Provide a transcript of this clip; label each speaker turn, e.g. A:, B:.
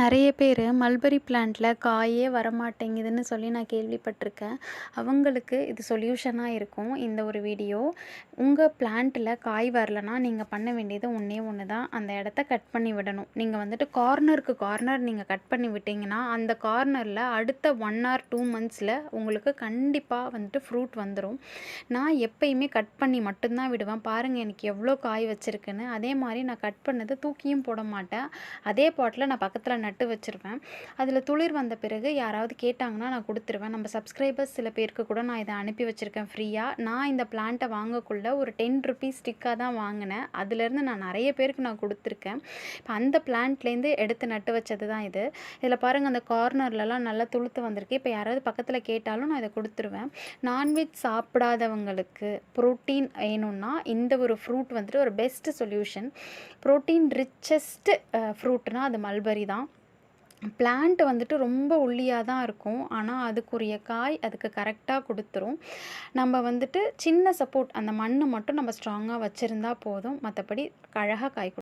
A: நிறைய பேர் மல்பெரி பிளான்ட்டில் காயே வரமாட்டேங்குதுன்னு சொல்லி நான் கேள்விப்பட்டிருக்கேன். அவங்களுக்கு இது சொல்யூஷனாக இருக்கும் இந்த ஒரு வீடியோ. உங்கள் பிளான்ட்டில் காய் வரலன்னா நீங்கள் பண்ண வேண்டியது ஒன்றே ஒன்று தான். அந்த இடத்த கட் பண்ணி விடணும். நீங்கள் வந்துட்டு கார்னருக்கு கார்னர் நீங்கள் கட் பண்ணி விட்டிங்கன்னா அந்த கார்னரில் அடுத்த 1 ஆர் 2 மந்த்ஸில் உங்களுக்கு கண்டிப்பாக வந்துட்டு ஃப்ரூட் வந்துடும். நான் எப்பயுமே கட் பண்ணி மட்டும்தான் விடுவேன். பாருங்கள் எனக்கு எவ்வளோ காய் வச்சுருக்குன்னு. அதே மாதிரி நான் கட் பண்ணது தூக்கியும் போட மாட்டேன். அதே பாட்டில் நான் பக்கத்தில் நட்டு வச்சுருவேன். அதில் துளிர் வந்த பிறகு யாராவது கேட்டாங்கன்னா நான் கொடுத்துருவேன். நம்ம சப்ஸ்கிரைபர்ஸ் சில பேருக்கு கூட நான் இதை அனுப்பி வச்சுருக்கேன் ஃப்ரீயாக. நான் இந்த பிளான்ட்டை வாங்கக்குள்ள ஒரு 10 ருபீஸ் ஸ்டிக்காக தான் வாங்கினேன். அதுலேருந்து நான் நிறைய பேருக்கு நான் கொடுத்துருக்கேன். இப்போ அந்த பிளான்ட்லேருந்து எடுத்து நட்டு வச்சது தான் இது. இதில் பாருங்கள் அந்த கார்னர்லலாம் நல்லா துளுத்து வந்திருக்கு. இப்போ யாராவது பக்கத்தில் கேட்டாலும் நான் இதை கொடுத்துருவேன். நான்வெஜ் சாப்பிடாதவங்களுக்கு ப்ரோட்டீன் வேணும்னா இந்த ஒரு ஃப்ரூட் வந்துட்டு ஒரு பெஸ்ட் சொல்யூஷன். ப்ரோட்டீன் ரிச்சஸ்ட் ஃப்ரூட்னா அது மல்பெரி தான். பிளான்ட் வந்துட்டு ரொம்ப ஒல்லியாக தான் இருக்கும். ஆனால் அதுக்குரிய காய் அதுக்கு கரெக்டாக கொடுத்துரும். நம்ம வந்துட்டு சின்ன சப்போர்ட் அந்த மண் மட்டும் நம்ம ஸ்ட்ராங்காக வச்சுருந்தா போதும். மற்றபடி அழகாக காய்